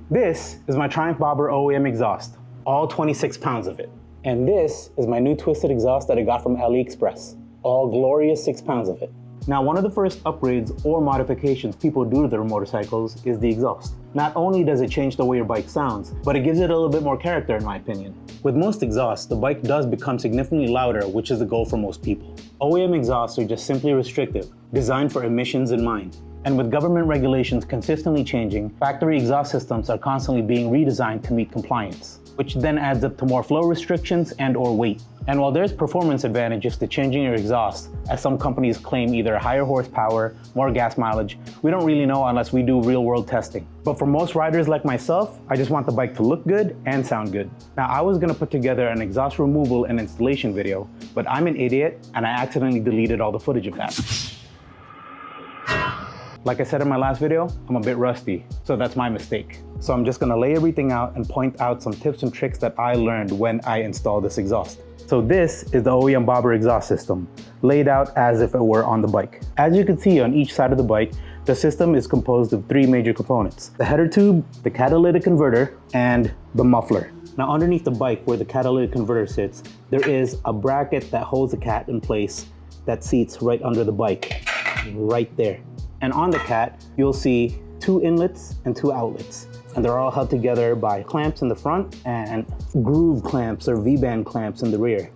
This is my Triumph Bobber OEM exhaust, all 26 pounds of it. And this is my new twisted exhaust that I got from AliExpress, all glorious 6 pounds of it. Now, one of the first upgrades or modifications people do to their motorcycles is the exhaust. Not only does it change the way your bike sounds, but it gives it a little bit more character in my opinion. With most exhausts, the bike does become significantly louder, which is the goal for most people. OEM exhausts are just simply restrictive, designed for emissions in mind. And with government regulations consistently changing, factory exhaust systems are constantly being redesigned to meet compliance, which then adds up to more flow restrictions and/or weight. And while there's performance advantages to changing your exhaust, as some companies claim either higher horsepower, more gas mileage, we don't really know unless we do real-world testing. But for most riders like myself, I just want the bike to look good and sound good. Now, I was gonna put together an exhaust removal and installation video, but I'm an idiot and I accidentally deleted all the footage of that. Like I said in my last video, I'm a bit rusty, so that's my mistake. So I'm just gonna lay everything out and point out some tips and tricks that I learned when I installed this exhaust. So this is the OEM Bobber exhaust system, laid out as if it were on the bike. As you can see on each side of the bike, the system is composed of 3 major components: the header tube, the catalytic converter, and the muffler. Now underneath the bike where the catalytic converter sits, there is a bracket that holds the cat in place that seats right under the bike, right there. And on the cat, you'll see 2 inlets and 2 outlets. And they're all held together by clamps in the front and groove clamps or V-band clamps in the rear.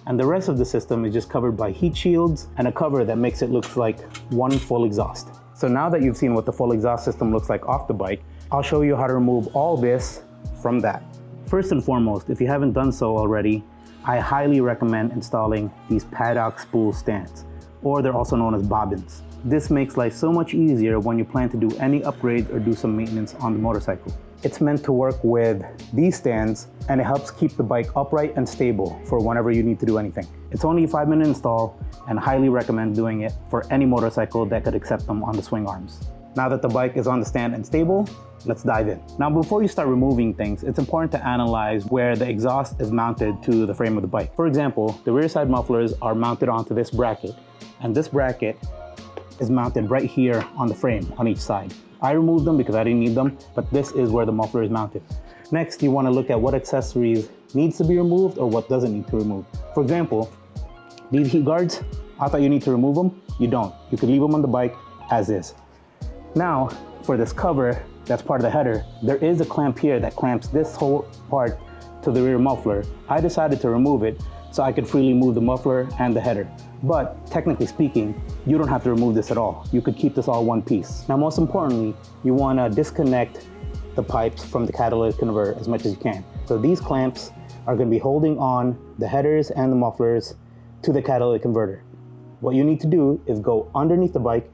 And the rest of the system is just covered by heat shields and a cover that makes it look like one full exhaust. So now that you've seen what the full exhaust system looks like off the bike, I'll show you how to remove all this from that. First and foremost, if you haven't done so already, I highly recommend installing these paddock spool stands, or they're also known as bobbins. This makes life so much easier when you plan to do any upgrades or do some maintenance on the motorcycle. It's meant to work with these stands and it helps keep the bike upright and stable for whenever you need to do anything. It's only a 5-minute install and highly recommend doing it for any motorcycle that could accept them on the swing arms. Now that the bike is on the stand and stable, let's dive in. Now before you start removing things, it's important to analyze where the exhaust is mounted to the frame of the bike. For example, the rear side mufflers are mounted onto this bracket, and this bracket is mounted right here on the frame on each side. I removed them because I didn't need them, but this is where the muffler is mounted. Next, you want to look at what accessories needs to be removed or what doesn't need to be removed. For example, these heat guards, I thought you need to remove them. You don't. You could leave them on the bike as is. Now, for this cover that's part of the header, there is a clamp here that clamps this whole part to the rear muffler. I decided to remove it so I could freely move the muffler and the header. But technically speaking, you don't have to remove this at all. You could keep this all one piece. Now, most importantly, you want to disconnect the pipes from the catalytic converter as much as you can. So these clamps are going to be holding on the headers and the mufflers to the catalytic converter. What you need to do is go underneath the bike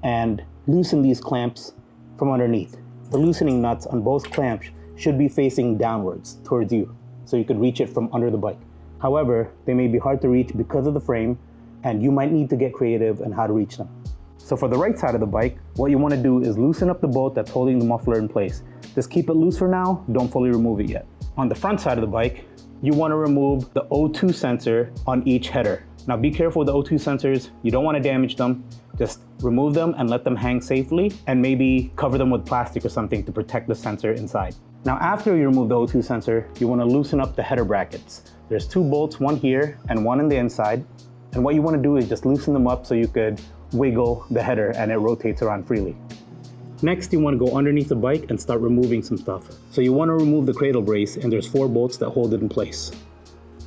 and loosen these clamps from underneath. The loosening nuts on both clamps should be facing downwards towards you, so you could reach it from under the bike. However, they may be hard to reach because of the frame, and you might need to get creative in how to reach them. So for the right side of the bike, what you want to do is loosen up the bolt that's holding the muffler in place. Just keep it loose for now, don't fully remove it yet. On the front side of the bike, you want to remove the O2 sensor on each header. Now be careful with the O2 sensors, you don't want to damage them. Just remove them and let them hang safely, and maybe cover them with plastic or something to protect the sensor inside. Now after you remove the O2 sensor, you want to loosen up the header brackets. There's 2 bolts, one here and one on the inside. And what you want to do is just loosen them up so you could wiggle the header and it rotates around freely. Next, you want to go underneath the bike and start removing some stuff. So you want to remove the cradle brace, and there's 4 bolts that hold it in place.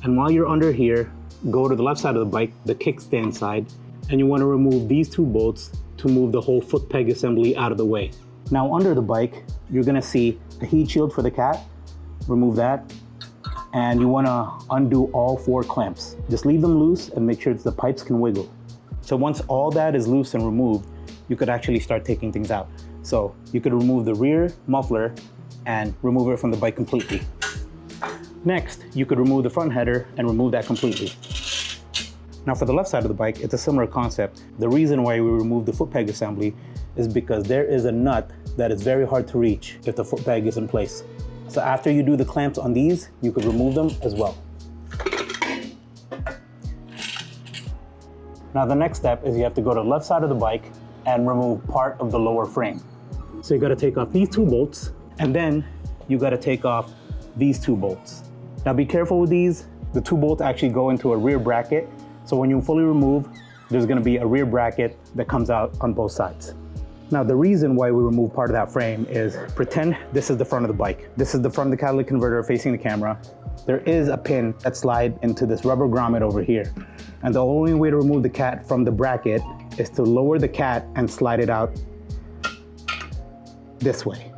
And while you're under here, go to the left side of the bike, the kickstand side, and you want to remove these 2 bolts to move the whole foot peg assembly out of the way. Now under the bike, you're going to see a heat shield for the cat. Remove that. And you want to undo all 4 clamps. Just leave them loose and make sure that the pipes can wiggle. So once all that is loose and removed, you could actually start taking things out. So you could remove the rear muffler and remove it from the bike completely. Next, you could remove the front header and remove that completely. Now for the left side of the bike, it's a similar concept. The reason why we remove the foot peg assembly is because there is a nut that is very hard to reach if the foot peg is in place. So after you do the clamps on these, you could remove them as well. Now the next step is you have to go to the left side of the bike and remove part of the lower frame. So you gotta take off these 2 bolts, and then you gotta take off these 2 bolts. Now be careful with these. The 2 bolts actually go into a rear bracket. So when you fully remove, there's gonna be a rear bracket that comes out on both sides. Now the reason why we remove part of that frame is, pretend this is the front of the bike. This is the front of the catalytic converter facing the camera. There is a pin that slides into this rubber grommet over here. And the only way to remove the cat from the bracket is to lower the cat and slide it out this way.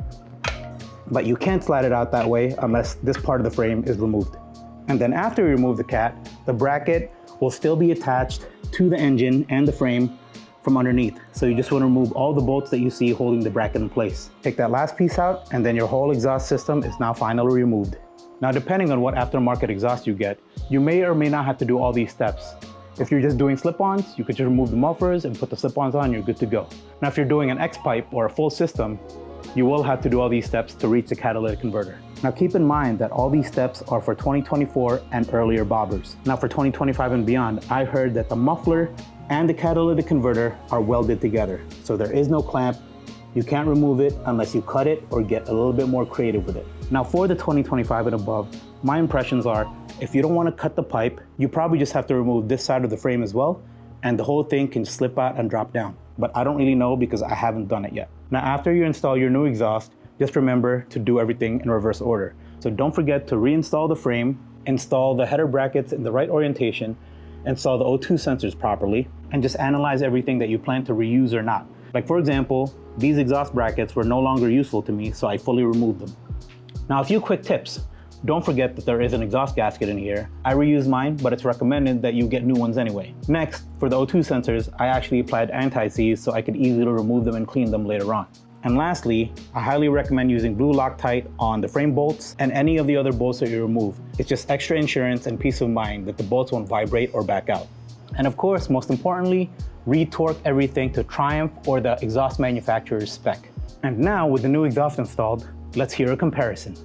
But you can't slide it out that way unless this part of the frame is removed. And then after you remove the cat, the bracket will still be attached to the engine and the frame from underneath. So you just want to remove all the bolts that you see holding the bracket in place. Take that last piece out, and then your whole exhaust system is now finally removed. Now, depending on what aftermarket exhaust you get, you may or may not have to do all these steps. If you're just doing slip-ons, you could just remove the mufflers and put the slip-ons on, you're good to go. Now, if you're doing an X-pipe or a full system, you will have to do all these steps to reach the catalytic converter. Now keep in mind that all these steps are for 2024 and earlier bobbers. Now for 2025 and beyond, I heard that the muffler and the catalytic converter are welded together. So there is no clamp. You can't remove it unless you cut it or get a little bit more creative with it. Now for the 2025 and above, my impressions are, if you don't want to cut the pipe, you probably just have to remove this side of the frame as well, and the whole thing can slip out and drop down. But I don't really know because I haven't done it yet. Now after you install your new exhaust, just remember to do everything in reverse order. So don't forget to reinstall the frame, install the header brackets in the right orientation, install the O2 sensors properly, and just analyze everything that you plan to reuse or not. Like for example, these exhaust brackets were no longer useful to me, so I fully removed them. Now a few quick tips. Don't forget that there is an exhaust gasket in here. I reuse mine, but it's recommended that you get new ones anyway. Next, for the O2 sensors, I actually applied anti-seize so I could easily remove them and clean them later on. And lastly, I highly recommend using blue Loctite on the frame bolts and any of the other bolts that you remove. It's just extra insurance and peace of mind that the bolts won't vibrate or back out. And of course, most importantly, re-torque everything to Triumph or the exhaust manufacturer's spec. And now with the new exhaust installed, let's hear a comparison.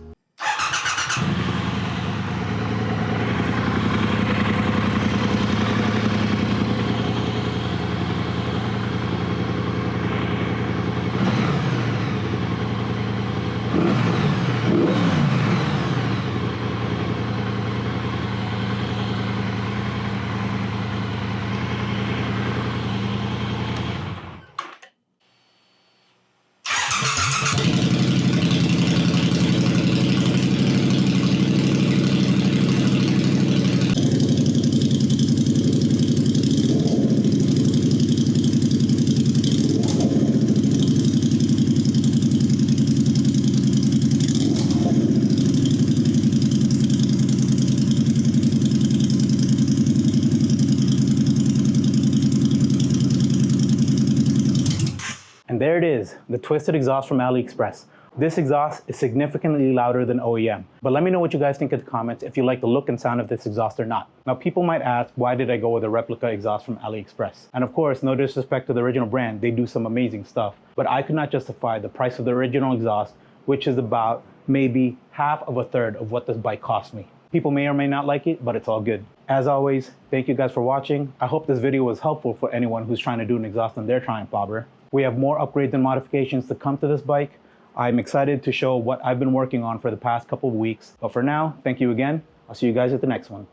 And there it is, the twisted exhaust from AliExpress. This exhaust is significantly louder than OEM. But let me know what you guys think in the comments if you like the look and sound of this exhaust or not. Now people might ask, why did I go with a replica exhaust from AliExpress? And of course, no disrespect to the original brand, they do some amazing stuff. But I could not justify the price of the original exhaust, which is about maybe half of a third of what this bike cost me. People may or may not like it, but it's all good. As always, thank you guys for watching. I hope this video was helpful for anyone who's trying to do an exhaust on their Triumph bobber. We have more upgrades and modifications to come to this bike. I'm excited to show what I've been working on for the past couple of weeks. But for now, thank you again. I'll see you guys at the next one.